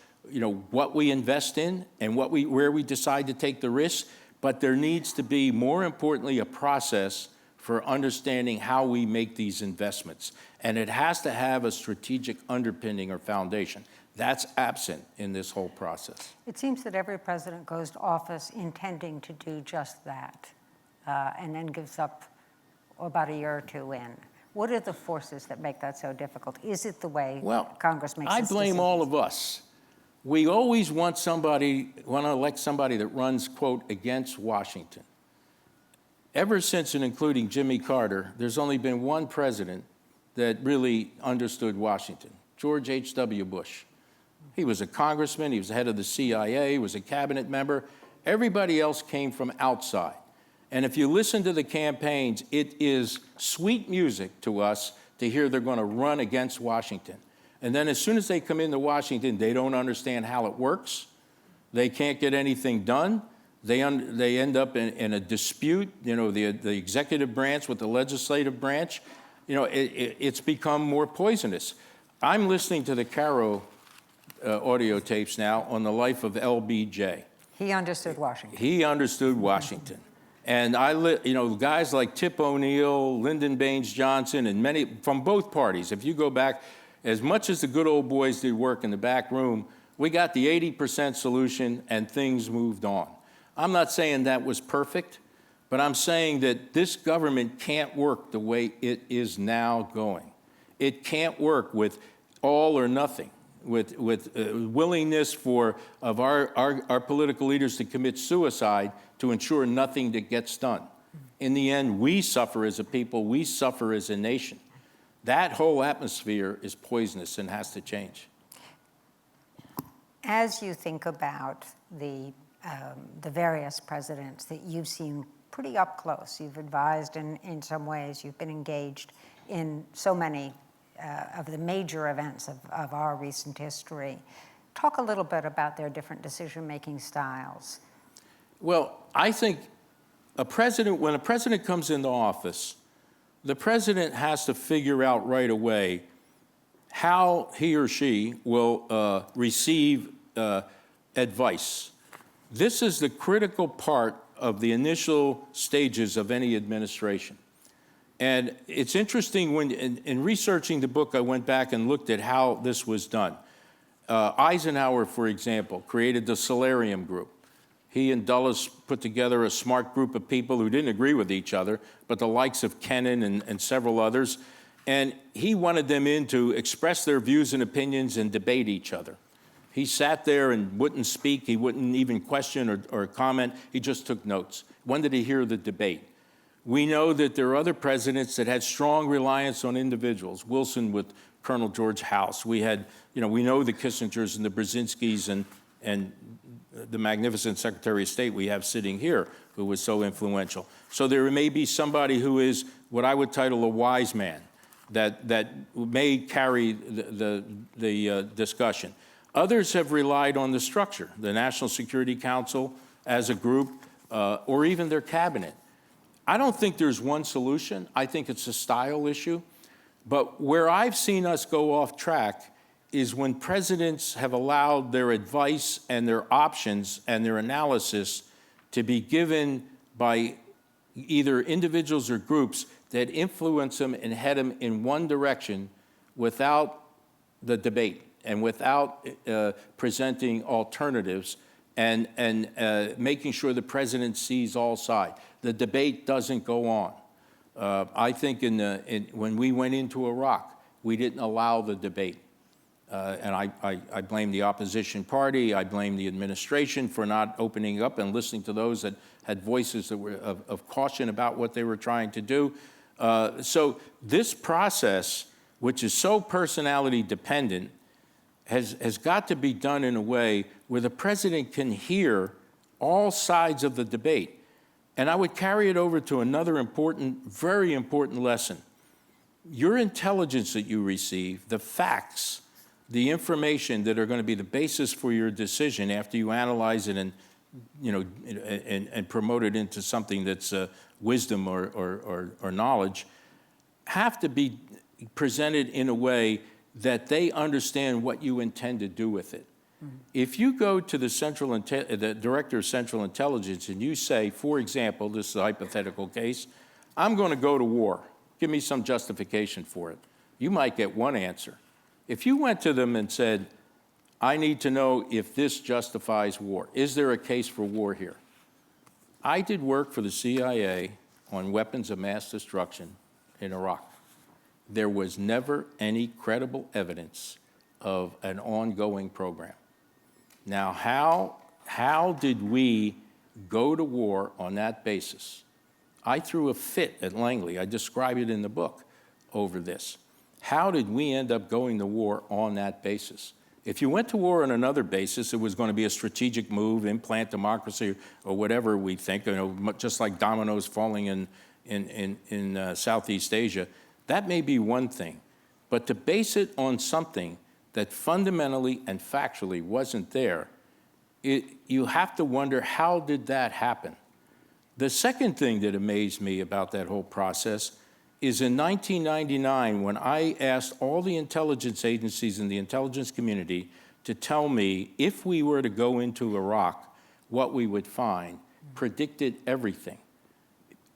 what we invest in and where we decide to take the risk, but there needs to be, more importantly, a process for understanding how we make these investments. And it has to have a strategic underpinning or foundation. That's absent in this whole process. It seems that every president goes to office intending to do just that, and then gives up about a year or two in. What are the forces that make that so difficult? Is it the way Congress makes its I blame decisions? all of us. We always want to elect somebody that runs, quote, against Washington. Ever since and including Jimmy Carter, there's only been one president that really understood Washington, George H.W. Bush. He was a congressman, he was the head of the CIA, he was a cabinet member. Everybody else came from outside. And if you listen to the campaigns, it is sweet music to us to hear they're going to run against Washington. And then as soon as they come into Washington, they don't understand how it works. They can't get anything done. They end up in a dispute, the executive branch with the legislative branch. It's become more poisonous. I'm listening to the Caro audio tapes now on the life of LBJ. He understood Washington. He understood Washington. And guys like Tip O'Neill, Lyndon Baines Johnson, and many from both parties, if you go back, as much as the good old boys did work in the back room, we got the 80% solution and things moved on. I'm not saying that was perfect, but I'm saying that this government can't work the way it is now going. It can't work with all or nothing, with willingness of our political leaders to commit suicide to ensure nothing that gets done. In the end, we suffer as a people, we suffer as a nation. That whole atmosphere is poisonous and has to change. As you think about the various presidents that you've seen pretty up close, you've advised in some ways, you've been engaged in so many of the major events of our recent history. Talk a little bit about their different decision-making styles. Well, I think when a president comes into office, the president has to figure out right away how he or she will receive advice. This is the critical part of the initial stages of any administration. And it's interesting, when in researching the book, I went back and looked at how this was done. Eisenhower, for example, created the Solarium Group. He and Dulles put together a smart group of people who didn't agree with each other, but the likes of Kennan and several others. And he wanted them in to express their views and opinions and debate each other. He sat there and wouldn't speak. He wouldn't even question or comment. He just took notes. Wanted to hear the debate. We know that there are other presidents that had strong reliance on individuals. Wilson with Colonel George House. We know the Kissingers and the Brzezinskis and the magnificent Secretary of State we have sitting here, who was so influential. So there may be somebody who is what I would title a wise man that may carry the discussion. Others have relied on the structure, the National Security Council as a group, or even their cabinet. I don't think there's one solution. I think it's a style issue. But where I've seen us go off track is when presidents have allowed their advice and their options and their analysis to be given by either individuals or groups that influence them and head them in one direction without the debate and without presenting alternatives and making sure the president sees all sides. The debate doesn't go on. I think when we went into Iraq, we didn't allow the debate. And I blame the opposition party. I blame the administration for not opening up and listening to those that had voices that were of caution about what they were trying to do. So this process, which is so personality dependent, has got to be done in a way where the president can hear all sides of the debate. And I would carry it over to another important, very important lesson. Your intelligence that you receive, the facts, the information that are going to be the basis for your decision after you analyze it and promote it into something that's wisdom or knowledge, have to be presented in a way that they understand what you intend to do with it. If you go to the Director of Central Intelligence and you say, for example, this is a hypothetical case, I'm going to go to war. Give me some justification for it. You might get one answer. If you went to them and said, I need to know if this justifies war. Is there a case for war here? I did work for the CIA on weapons of mass destruction in Iraq. There was never any credible evidence of an ongoing program. Now, how did we go to war on that basis? I threw a fit at Langley. I describe it in the book over this. How did we end up going to war on that basis? If you went to war on another basis, it was going to be a strategic move, implant democracy, or whatever we think, just like dominoes falling in Southeast Asia. That may be one thing. But to base it on something that fundamentally and factually wasn't there, you have to wonder, how did that happen? The second thing that amazed me about that whole process is in 1999, when I asked all the intelligence agencies in the intelligence community to tell me if we were to go into Iraq, what we would find, predicted everything.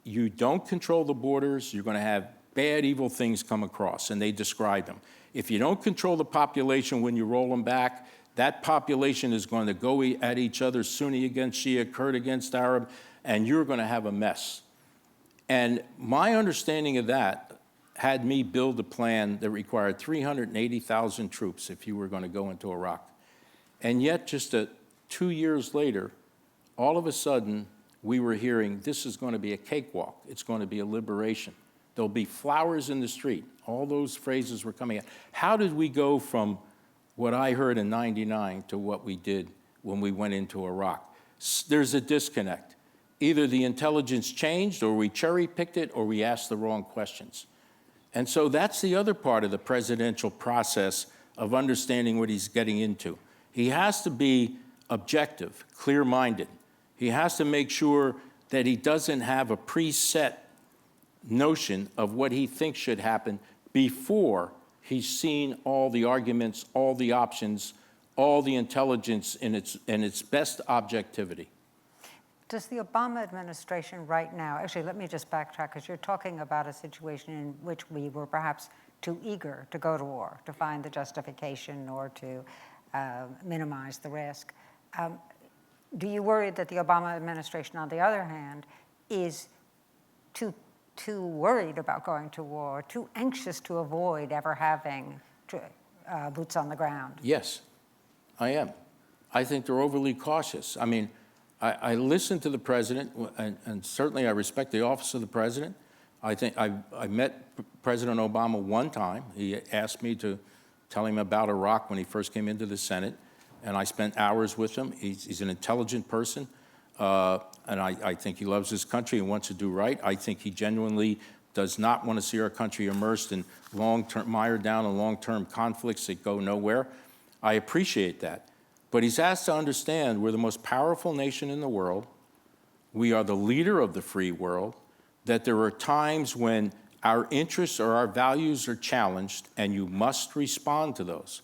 You don't control the borders, you're going to have bad, evil things come across, and they describe them. If you don't control the population when you roll them back, that population is going to go at each other, Sunni against Shia, Kurd against Arab, and you're going to have a mess. And my understanding of that had me build a plan that required 380,000 troops if you were going to go into Iraq. And yet, just 2 years later, all of a sudden, we were hearing this is going to be a cakewalk. It's going to be a liberation. There'll be flowers in the street. All those phrases were coming out. How did we go from what I heard in '99 to what we did when we went into Iraq? There's a disconnect. Either the intelligence changed, or we cherry-picked it, or we asked the wrong questions. And so that's the other part of the presidential process of understanding what he's getting into. He has to be objective, clear-minded. He has to make sure that he doesn't have a preset notion of what he thinks should happen before he's seen all the arguments, all the options, all the intelligence in its best objectivity. Does the Obama administration right now, actually, let me just backtrack, because you're talking about a situation in which we were perhaps too eager to go to war, to find the justification or to minimize the risk. Do you worry that the Obama administration, on the other hand, is too worried about going to war, too anxious to avoid ever having boots on the ground? Yes, I am. I think they're overly cautious. I mean, I listen to the president, and certainly I respect the office of the president. I think I met President Obama one time. He asked me to tell him about Iraq when he first came into the Senate, and I spent hours with him. He's an intelligent person, and I think he loves his country and wants to do right. I think he genuinely does not want to see our country immersed in mired down in long-term conflicts that go nowhere. I appreciate that. But he's asked to understand we're the most powerful nation in the world. We are the leader of the free world, that there are times when our interests or our values are challenged, and you must respond to those.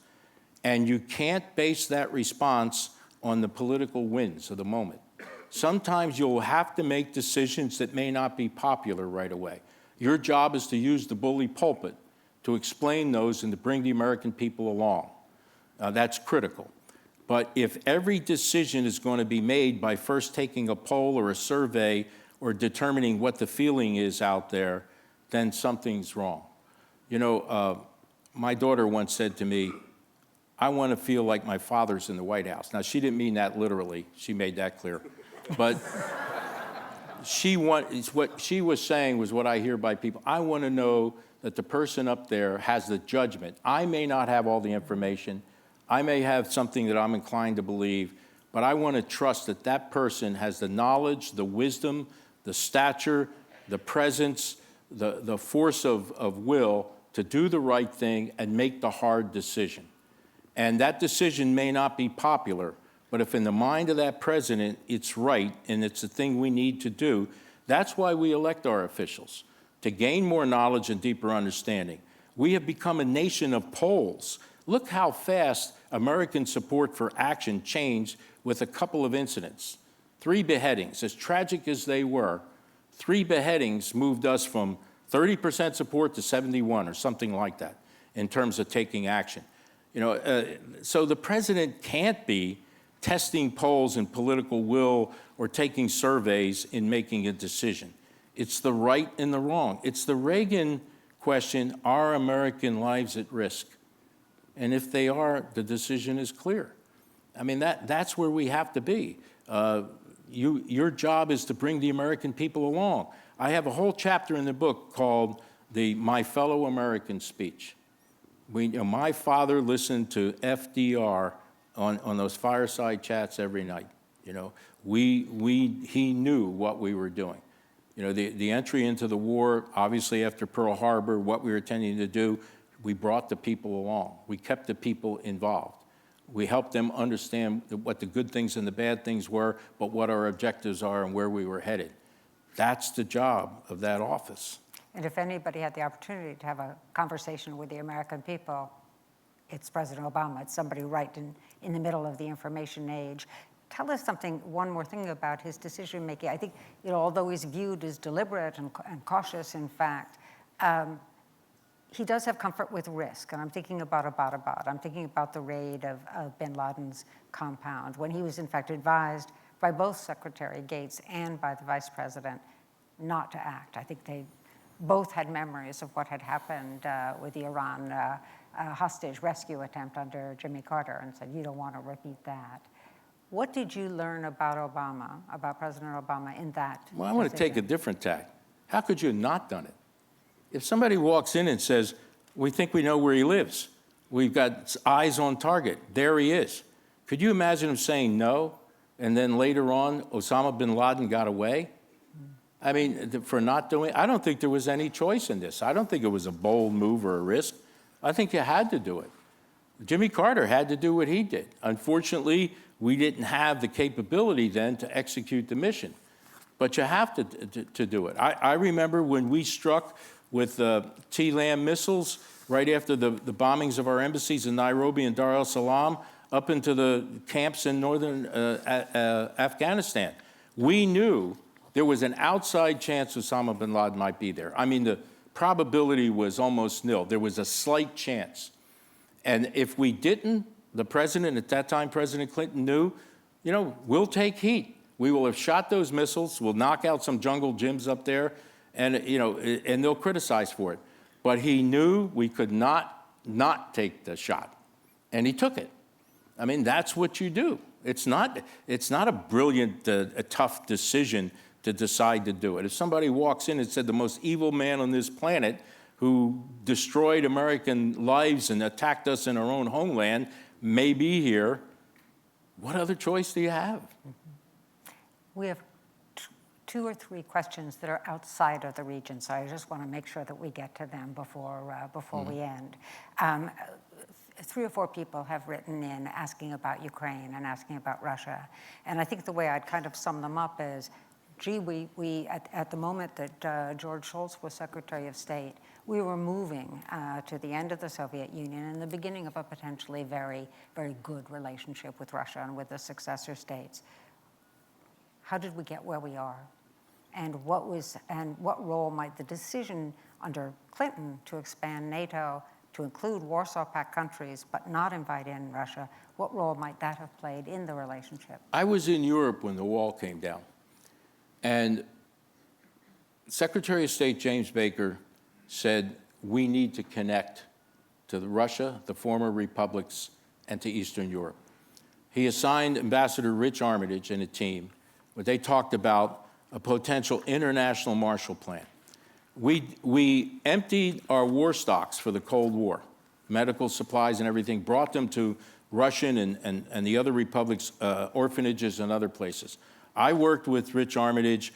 And you can't base that response on the political winds of the moment. Sometimes you'll have to make decisions that may not be popular right away. Your job is to use the bully pulpit to explain those and to bring the American people along. That's critical. But if every decision is going to be made by first taking a poll or a survey or determining what the feeling is out there, then something's wrong. You know, my daughter once said to me, I want to feel like my father's in the White House. Now, she didn't mean that literally. She made that clear. But what she was saying was what I hear by people. I want to know that the person up there has the judgment. I may not have all the information. I may have something that I'm inclined to believe, but I want to trust that that person has the knowledge, the wisdom, the stature, the presence, the force of will to do the right thing and make the hard decision. And that decision may not be popular, but if in the mind of that president it's right and it's the thing we need to do, that's why we elect our officials, to gain more knowledge and deeper understanding. We have become a nation of polls. Look how fast American support for action changed with a couple of incidents. 3 beheadings, as tragic as they were, 3 beheadings moved us from 30% support to 71 or something like that in terms of taking action. So the president can't be testing polls and political will or taking surveys in making a decision. It's the right and the wrong. It's the Reagan question, are American lives at risk? And if they are, the decision is clear. I mean, that's where we have to be. Your job is to bring the American people along. I have a whole chapter in the book called My Fellow American Speech. My father listened to FDR on those fireside chats every night. He knew what we were doing. The entry into the war, obviously after Pearl Harbor, what we were intending to do, we brought the people along. We kept the people involved. We helped them understand what the good things and the bad things were, but what our objectives are and where we were headed. That's the job of that office. And if anybody had the opportunity to have a conversation with the American people, it's President Obama. It's somebody right in the middle of the information age. Tell us one more thing about his decision-making. I think, although he's viewed as deliberate and cautious, in fact, he does have comfort with risk. And I'm thinking about Abbottabad. I'm thinking about the raid of bin Laden's compound, when he was, in fact, advised by both Secretary Gates and by the Vice President not to act. I think they both had memories of what had happened with the Iran hostage rescue attempt under Jimmy Carter, and said, you don't want to repeat that. What did you learn about Obama, about President Obama in that? Well, I want to take a different tack. How could you have not done it? If somebody walks in and says, we think we know where he lives, we've got eyes on target, there he is. Could you imagine him saying no, and then later on, Osama bin Laden got away? I mean, for not doing it, I don't think there was any choice in this. I don't think it was a bold move or a risk. I think you had to do it. Jimmy Carter had to do what he did. Unfortunately, we didn't have the capability then to execute the mission. But you have to do it. I remember when we struck with T-LAM missiles right after the bombings of our embassies in Nairobi and Dar es Salaam up into the camps in northern Afghanistan. We knew there was an outside chance Osama bin Laden might be there. I mean, the probability was almost nil. There was a slight chance. And if we didn't, the president at that time, President Clinton, knew, we'll take heat. We will have shot those missiles. We'll knock out some jungle gyms up there, and, and they'll criticize for it. But he knew we could not take the shot, and he took it. I mean, that's what you do. It's not a brilliant, a tough decision to decide to do it. If somebody walks in and said the most evil man on this planet who destroyed American lives and attacked us in our own homeland may be here, what other choice do you have? We have 2 or 3 questions that are outside of the region, so I just want to make sure that we get to them before we end. 3 or 4 people have written in asking about Ukraine and asking about Russia. And I think the way I'd kind of sum them up is, we at the moment that George Shultz was Secretary of State, we were moving to the end of the Soviet Union and the beginning of a potentially very, very good relationship with Russia and with the successor states. How did we get where we are? And what role might the decision under Clinton to expand NATO to include Warsaw Pact countries but not invite in Russia, what role might that have played in the relationship? I was in Europe when the wall came down. And Secretary of State James Baker said, we need to connect to Russia, the former republics, and to Eastern Europe. He assigned Ambassador Rich Armitage and a team, where they talked about a potential international Marshall Plan. We emptied our war stocks for the Cold War, medical supplies and everything, brought them to Russian and the other republics, orphanages and other places. I worked with Rich Armitage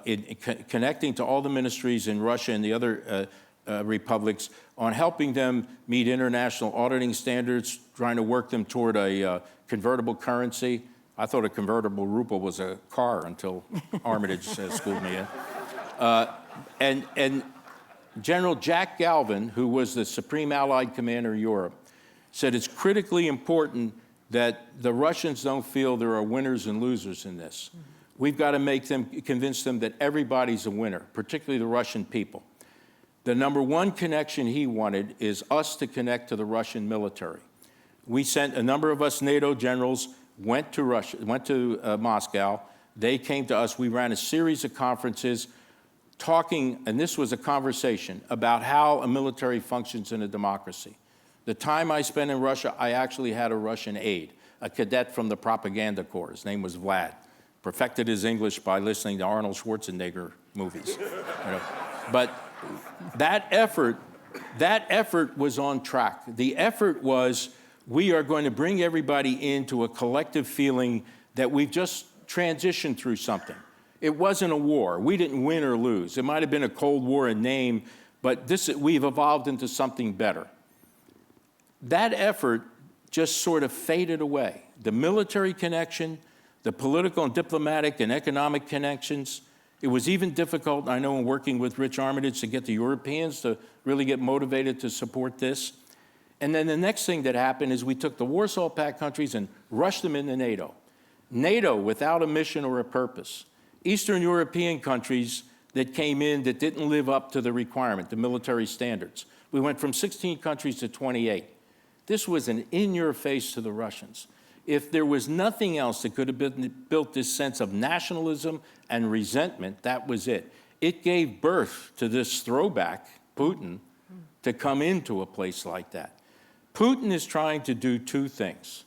in connecting to all the ministries in Russia and the other republics on helping them meet international auditing standards, trying to work them toward a convertible currency. I thought a convertible ruble was a car until Armitage schooled me in. And General Jack Galvin, who was the Supreme Allied Commander in Europe, said it's critically important that the Russians don't feel there are winners and losers in this. We've got to convince them that everybody's a winner, particularly the Russian people. The number one connection he wanted is us to connect to the Russian military. We sent a number of us NATO generals, went to Moscow. They came to us. We ran a series of conferences talking, and this was a conversation about how a military functions in a democracy. The time I spent in Russia, I actually had a Russian aide, a cadet from the propaganda corps. His name was Vlad. Perfected his English by listening to Arnold Schwarzenegger movies. But that effort was on track. The effort was, we are going to bring everybody into a collective feeling that we've just transitioned through something. It wasn't a war. We didn't win or lose. It might have been a Cold War in name, but we've evolved into something better. That effort just sort of faded away. The military connection, the political and diplomatic and economic connections. It was even difficult, I know, in working with Rich Armitage to get the Europeans to really get motivated to support this. And then the next thing that happened is we took the Warsaw Pact countries and rushed them into NATO. NATO without a mission or a purpose. Eastern European countries that came in that didn't live up to the requirement, the military standards. We went from 16 countries to 28. This was an in-your-face to the Russians. If there was nothing else that could have built this sense of nationalism and resentment, that was it. It gave birth to this throwback, Putin, to come into a place like that. Putin is trying to do two things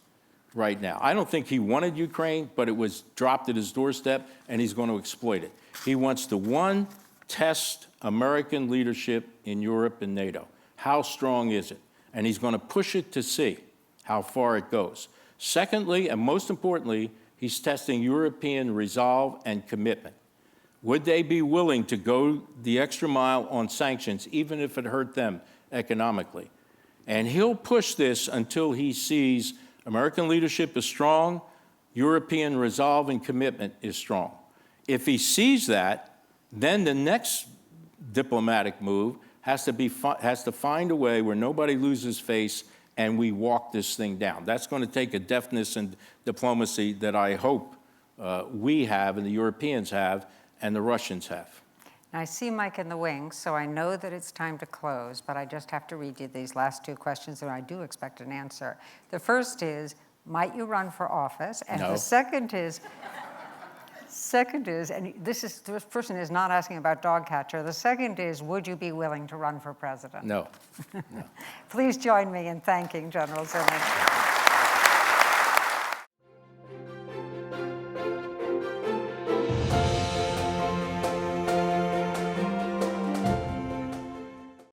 right now. I don't think he wanted Ukraine, but it was dropped at his doorstep, and he's going to exploit it. He wants to, one, test American leadership in Europe and NATO. How strong is it? And he's going to push it to see how far it goes. Secondly, and most importantly, he's testing European resolve and commitment. Would they be willing to go the extra mile on sanctions, even if it hurt them economically? And he'll push this until he sees American leadership is strong, European resolve and commitment is strong. If he sees that, then the next diplomatic move has to find a way where nobody loses face and we walk this thing down. That's going to take a deftness and diplomacy that I hope we have and the Europeans have and the Russians have. I see Mike in the wings, so I know that it's time to close, but I just have to read you these last two questions, and I do expect an answer. The first is, might you run for office? And no. The second is, and this person is not asking about dog catcher. The second is, would you be willing to run for president? No. Please join me in thanking General Zinni.